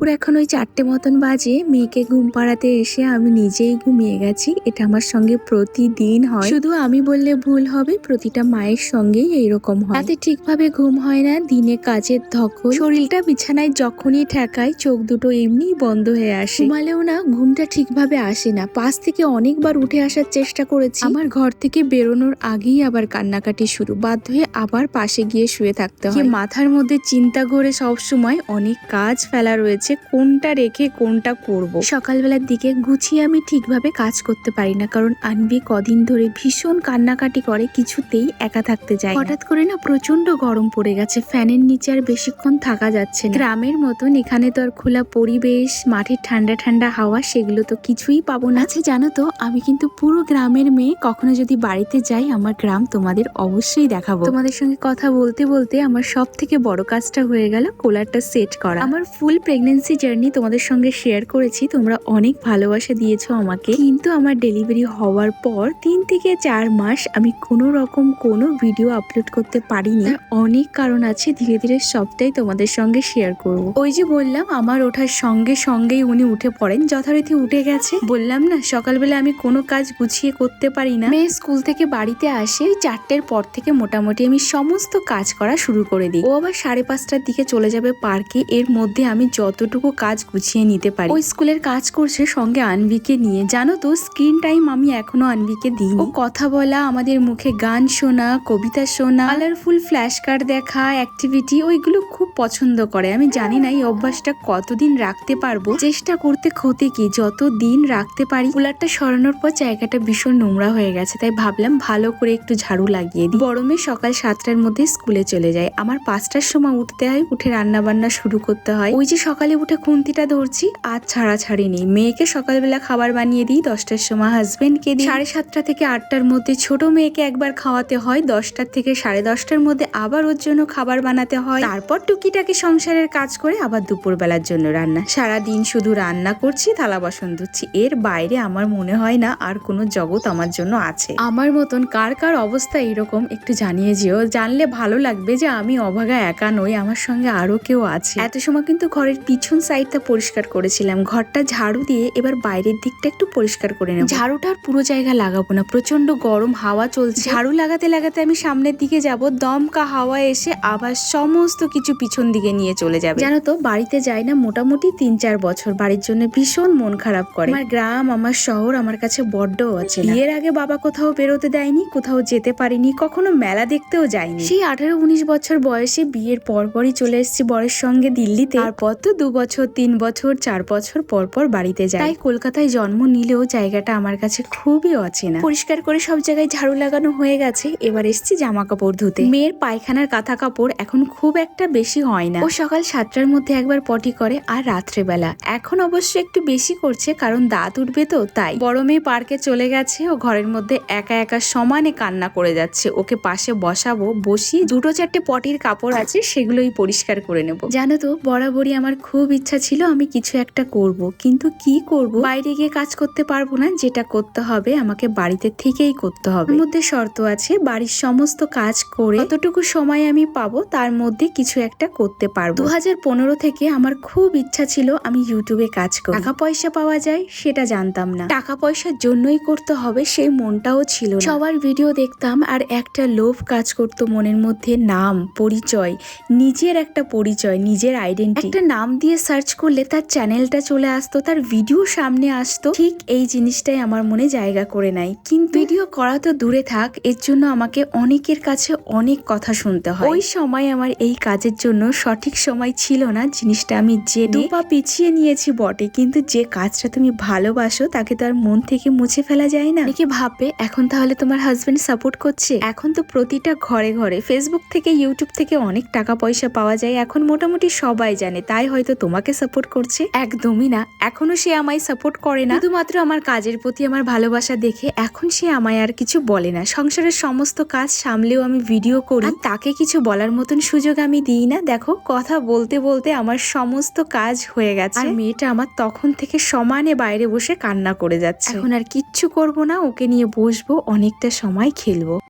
দুপুর এখন ওই 4টে মতন বাজে। মেয়েকে ঘুম পাড়াতে এসে আমি নিজেই ঘুমিয়ে গেছি। এটা আমার সঙ্গে প্রতিদিন হয়, শুধু আমি বললে ভুল হবে, প্রতিটা মায়ের সঙ্গেই এইরকম হয়। রাতে ঠিকভাবে ঘুম হয় না, দিনে কাজের ধকল, শরীরটা বিছানায় যখনই ঠেকায় চোখ দুটো এমনি বন্ধ হয়ে আসে। ঘুমালেও না ঘুমটা ঠিকভাবে আসে না। পাশ থেকে অনেকবার উঠে আসার চেষ্টা করেছি, আমার ঘর থেকে বেরোনোর আগেই আবার কান্নাকাটি শুরু। বাধ্য হয়ে আবার পাশে গিয়ে শুয়ে থাকতে হয়। মাথার মধ্যে চিন্তা করে সব সময় অনেক কাজ ফেলা রয়েছে, কোনটা রেখে কোনটা করব। সকালবেলার দিকে গুছিয়ে আমি ঠিকভাবে কাজ করতে পারি না, কারণ আনবি কদিন ধরে ভীষণ কান্নাকাটি করে, কিছুতেই একা থাকতে চায়। হঠাৎ করে না প্রচন্ড গরম পড়ে গেছে, ফ্যানের নিচে আর বেশিক্ষণ থাকা যাচ্ছে না। গ্রামের মতন এখানে তো আর খোলা পরিবেশ, মাঠের ঠান্ডা ঠান্ডা হাওয়া, সেগুলো তো কিছুই পাবো না। আচ্ছা জানো তো, আমি কিন্তু পুরো গ্রামের মেয়ে। কখনো যদি বাড়িতে যাই আমার গ্রাম তোমাদের অবশ্যই দেখাবো। তোমাদের সঙ্গে কথা বলতে বলতে আমার সব থেকে বড় কাজটা হয়ে গেল কোলারটা সেট করা। আমার ফুল প্রেগন্যান্সি জার্নি তোমাদের সঙ্গে শেয়ার করেছি, তোমরা অনেক ভালোবাসা দিয়েছো আমাকে। কিন্তু আমার ডেলিভারি হওয়ার পর 3 থেকে 4 মাস আমি কোনো রকম কোনো ভিডিও আপলোড করতে পারিনি। অনেক কারণ আছে, ধীরে ধীরে সবটাই তোমাদের সঙ্গে শেয়ার করব। ওই যে বললাম আমার ওঠার সঙ্গে সঙ্গেই উনি উঠে পড়েন, যথারীতি উঠে গেছে। বললাম না সকালবেলা আমি কোনো কাজ গুছিয়ে করতে পারি না। মেয়ে স্কুল থেকে বাড়িতে আসে ওই 4টের পর থেকে মোটামুটি আমি সমস্ত কাজ করা শুরু করে দিই। ও আবার 5:30টার দিকে চলে যাবে পার্কে, এর মধ্যে আমি যতটুকু কাজ গুছিয়ে নিতে পারি। ওই স্কুলের কাজ করছে সঙ্গে আনভিকে নিয়ে। জানো তো স্ক্রিন টাইম আমি এখনো আনভিকে দিই। ও কথা বলা, আমাদের মুখে গান শোনা, কবিতা শোনা, কালারফুল ফ্ল্যাশ কার্ড দেখা, অ্যাক্টিভিটি, ওইগুলো খুব পছন্দ করে। আমি জানি না এই অভ্যাসটা কতদিন রাখতে পারবো, চেষ্টা করতে ক্ষতি কি, যত দিন রাখতে পারি। কুলারটা সরানোর পর জায়গাটা ভীষণ নোংরা হয়ে গেছে, তাই ভাবলাম ভালো করে একটু ঝাড়ু লাগিয়ে দিই। বড় মেয়ে সকাল 7টার মধ্যে স্কুলে চলে যায়, আমার 5টার সময় উঠতে হয়, উঠে রান্না বান্না শুরু করতে হয়। ওই যে সকালে উঠে খুন্তিটা ধরছি, আজ ছাড়াছাড়ি নেই। মেয়েকে সকালবেলা খাবার বানিয়ে দিই, 10টার সময় হাজবেন্ডকে দিই, 7:30 থেকে 8টার মধ্যে ছোট মেয়েকে একবার খাওয়াতে হয়, 10টার থেকে 10:30টার মধ্যে আবার ওর জন্য খাবার বানাতে হয়, তারপর টুকিটাকি সংসারের কাজ করে আবার দুপুরবেলার জন্য রান্না। সারাদিন শুধু রান্না করছি, থালা বাসন ধুচ্ছি, এর বাইরে আমার মনে হয় না আর কোনো জগৎ আমার জন্য আছে। আমার মতন কার কার অবস্থা এরকম একটু জানিয়ে যেও, জানলে ভালো লাগবে যে আমি অভাগা একা নই, আমার সঙ্গে আরো কেউ আছে। এত সময় কিন্তু ঘরের পিছন সাইডটা পরিষ্কার করেছিলাম, ঘরটা ঝাড়ু দিয়ে এবার বাইরের দিকটা একটু পরিষ্কার করে নেব। ঝাড়ুটার পুরো জায়গা লাগাবো না, প্রচন্ড গরম হাওয়া চলছে। ঝাড়ু লাগাতে লাগাতে আমি সামনের দিকে যাব, দমকা হাওয়া এসে আবার সমস্ত কিছু পিছন দিকে নিয়ে চলে যাবে। জানো তো বাড়িতে যাই না মোটামুটি 3-4 বছর, বাড়ির জন্য ভীষণ মন খারাপ করে। আমার গ্রাম, আমার শহর আমার কাছে বড্ড আছে। বিয়ের আগে বাবা কোথাও বেরোতে দেয়নি, কোথাও যেতে পারিনি, কখনো মেলা দেখতেও যাইনি। সেই 18-19 বছর বয়সে বিয়ের পরপরই চলে এসেছি বরের সঙ্গে দিল্লিতে। তারপর তো 2 বছর 3 বছর 4 বছর পর পর বাড়িতে যাই। তাই কলকাতায় জন্ম নিলেও জায়গাটা আমার কাছে খুবই অচেনা। পরিষ্কার করে সব জায়গায় ঝাড়ু লাগানো হয়ে গেছে, এবার এসেছি জামা কাপড় ধুতে। মেয়ের পায়খানার কাঁথা কাপড় এখন খুব একটা বেশি হয় না, ও সকাল 7টার মধ্যে একবার পটি করে, আর রাত্রেবেলা এখন অবশ্য একটু বেশি করছে কারণ দাঁত উঠবে তো তাই। বড় মেয়ে পার্কে চলে গেছে, ও ঘরের মধ্যে একা একা সমানে কান্না করে যাচ্ছে। ওকে পাশে বসাবো, বসিয়ে 2-4টে পটির কাপড় আছে সেগুলোই পরিষ্কার করে নেব। জানো তো বরাবরই আমার খুব ইচ্ছা ছিল আমি কিছু একটা করব, কিন্তু কি করব, বাইরে গিয়ে কাজ করতে পারবো না, যেটা করতে হবে আমাকে বাড়িতে থেকেই করতে হবে। এর মধ্যে শর্ত আছে, বাড়ির সমস্ত কাজ করে যতটুকু সময় আমি পাবো তার মধ্যে কিছু একটা করতে পারবো। 2015 থেকে আমার খুব ইচ্ছা ছিল আমি ইউটিউবে কাজ করি, টাকা পয়সা পাওয়া যায় সেটা জানতাম না, টাকা পয়সার জন্যই করতে হবে সেই মনটাও ছিল না। সবার ভিডিও দেখতাম আর একটা লোভ কাজ করতো মনের মধ্যে, নাম, পরিচয়, নিজের একটা পরিচয়, নিজের আইডেন্টিটি। একটা নাম দিয়ে সার্চ করলে তার চ্যানেলটা চলে আসতো, তার ভিডিও সামনে আসতো, ঠিক এই জিনিসটাই আমার মনে জায়গা করে নাই। কিন্তু ভিডিও করা তো দূরে থাক, এর জন্য আমাকে অনেকের কাছে অনেক কথা শুনতে হয়। ওই সময় আমার এই কাজের জন্য সঠিক সময় ছিল না, জিনিসটা আমি জেনে পা পিছিয়ে নিয়েছি বটে, কিন্তু যে কাজটা তুমি ভালোবাসো তাকে তো আর মন থেকে মুছে ফেলা যায় না। অনেকে ভাববে এখন তাহলে তোমার হাজবেন্ড সাপোর্ট করছে, এখন তো প্রতিটা ঘরে ঘরে ফেসবুক থেকে ইউটিউব থেকে অনেক টাকা পয়সা পাওয়া যায়, এখন মোটামুটি সবাই জানে, তাই হয়তো তোমাকে সাপোর্ট করছে। একদমই না, এখনো সে আমায় সাপোর্ট করে না, শুধুমাত্র আমার কাজের প্রতি আমার ভালোবাসা দেখে এখন সে আমায় আর কিছু বলে না। সংসারের সমস্ত কাজ সামলেও আমি ভিডিও করি, তাকে কিছু বলার মতন সুযোগ আমি দিই না। দেখো কথা বলতে বলতে আমার সমস্ত কাজ হয়ে গেছে, আর মেয়েটা আমার তখন থেকে সমানে বাইরে বসে কান্না করে যাচ্ছে। এখন আর কিচ্ছু করব না, ওকে নিয়ে বসবো, অনেকটা সময় খেলবো।